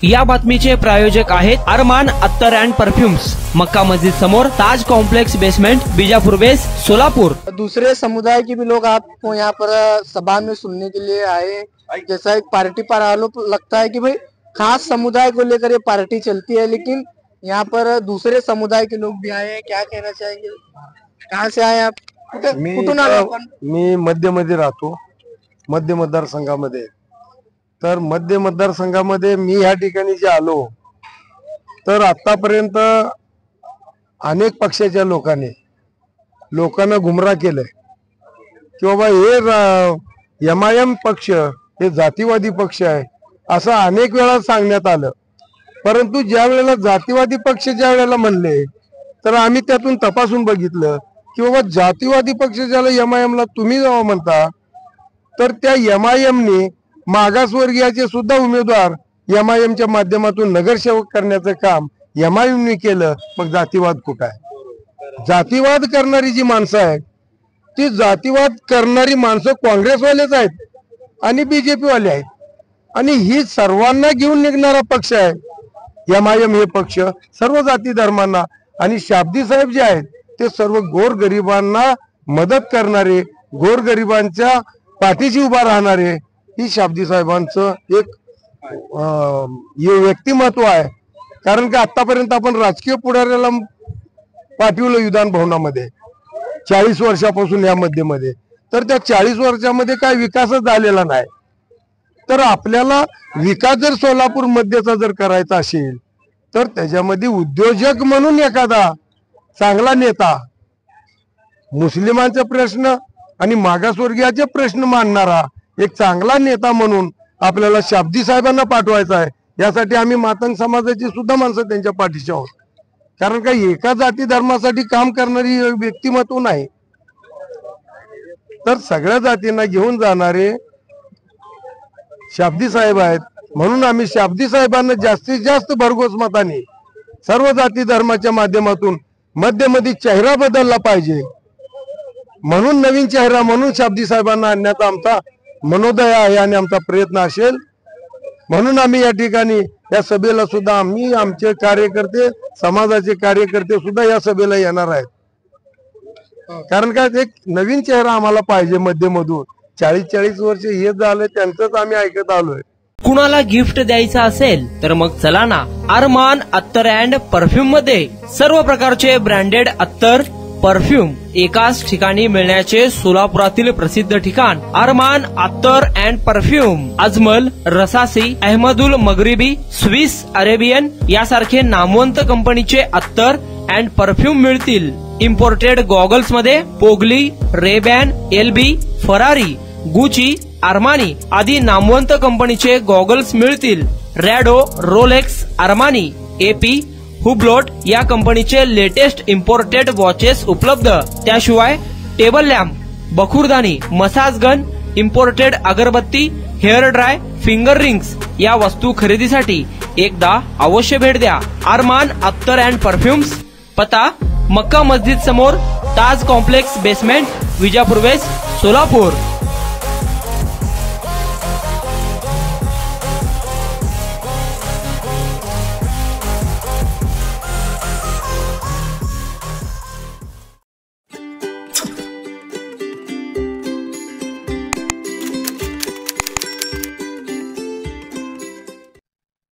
या बातमीचे प्रायोजक आहेत अरमान अत्तर अँड परफ्यूम्स, मक्का मस्जिद समोर, ताज कॉम्प्लेक्स बेसमेंट, बीजापुर बेस, सोलापुर। दूसरे समुदाय के भी लोग आपको यहाँ पर सभा में सुनने के लिए आए। जैसा एक पार्टी पर आरोप लगता है कि भाई खास समुदाय को लेकर ये पार्टी चलती है, लेकिन यहाँ पर दूसरे समुदाय के लोग भी आए हैं। क्या कहना चाहेंगे? कहाँ से आए आप? कुठून आले आपण? मी मध्यमध्ये राहतो, मध्य मतदारसंघामध्ये। तर मध्य मतदारसंघामध्ये मी ह्या ठिकाणी जे आलो तर आतापर्यंत अनेक पक्षाच्या लोकांना गुमराह केलंय की बाबा हे एमआयएम पक्ष हे जातीवादी पक्ष आहे असं अनेक वेळा सांगण्यात आलं। परंतु ज्या वेळेला जातीवादी पक्ष ज्या वेळेला म्हणले तर आम्ही त्यातून तपासून बघितलं की बाबा जातीवादी पक्ष ज्याला एमआयएमला तुम्ही जेव्हा म्हणता तर त्या एमआयएमने मागासवर्गीयाचे सुद्धा उमेदवार एमआयएमच्या माध्यमातून नगरसेवक करण्याचं काम एमआयएमने केलं। मग जातीवाद कुठं आहे? जातीवाद करणारी जी माणसं आहेत ती जातीवाद करणारी माणसं काँग्रेसवालेच आहेत आणि बीजेपी वाले आहेत, आणि ही सर्वांना घेऊन निघणारा पक्ष आहे एमआयएम। हे पक्ष सर्व जाती धर्मांना आणि शाब्दी साहेब जे आहेत ते सर्व गोरगरिबांना मदत करणारे, गोरगरिबांच्या पाठीशी उभा राहणारे, ही शाब्दी साहेबांचं एक व्यक्तिमत्व आहे। कारण की आतापर्यंत आपण राजकीय पुढाऱ्याला पाठवलं विधान भवनामध्ये 40 वर्षापासून या मध्ये, तर त्या 40 वर्षामध्ये काय विकासच झालेला नाही। तर आपल्याला विकास जर सोलापूर मध्येचा जर करायचा असेल तर त्याच्यामध्ये उद्योजक म्हणून एखादा चांगला नेता, मुस्लिमांचे प्रश्न आणि मागासवर्गीयाचे प्रश्न मांडणारा एक चांगला नेता म्हणून आपल्याला शाब्दी साहेबांना पाठवायचा आहे। यासाठी आम्ही मातंग समाजाची सुद्धा माणसं त्यांच्या पाठीशी आहोत। कारण काही एका जाती धर्मासाठी काम करणारी व्यक्तिमत्व नाही, तर सगळ्या जातींना घेऊन जाणारे शाब्दी साहेब आहेत। म्हणून आम्ही शाब्दी साहेबांना जास्तीत जास्त भरघोस मताने सर्व जाती धर्माच्या माध्यमातून मध्ये चेहरा बदलला पाहिजे, म्हणून नवीन चेहरा म्हणून शाब्दी साहेबांना आणण्याचा आमचा मनोदय आहे आणि आमचा प्रयत्न असेल। म्हणून आम्ही या ठिकाणी या सभेला सुद्धा आम्ही आमचे कार्यकर्ते, समाजाचे कार्यकर्ते सुद्धा या सभेला येणार आहेत। कारण काय एक नवीन चेहरा आम्हाला पाहिजे मध्यमधून। 40 वर्ष हे झाले त्यांचंच आम्ही ऐकत आलोय। कुणाला गिफ्ट द्यायचं असेल तर मग चला ना अरमान अत्तर अँड परफ्यूम मध्ये। सर्व प्रकारचे ब्रँडेड अत्तर परफ्यूम एकाच ठिकाणी मिळण्याचे सोलापुरातील प्रसिद्ध ठिकाण Armaan Attar and perfume. Ajmal, Rasasi, Ahmed Al Maghribi, Swiss Arabian यासारखे नामवंत कंपनीचे अत्तर अँड परफ्यूम मिळतील। इम्पोर्टेड गॉगल्स मध्ये पोगली, Ray Ban, L B, Ferrari, Gucci, Armani आदी नामवंत कंपनीचे गॉगल्स मिळतील। Rado, Rolex, Armani, A P, Hublot या कंपनीचे लेटेस्ट इम्पोर्टेड वॉचेस उपलब्ध। त्याशिवाय टेबल लॅम्प, बखुरदानी, मसाज गन, इम्पोर्टेड अगरबत्ती, हेअर ड्राय, फिंगर रिंग्स या वस्तू खरेदीसाठी एकदा अवश्य भेट द्या अरमान अत्तर अँड परफ्यूम्स। पता मक्का मस्जिद समोर, ताज कॉम्प्लेक्स बेसमेंट, विजापूर वेस्ट, सोलापूर।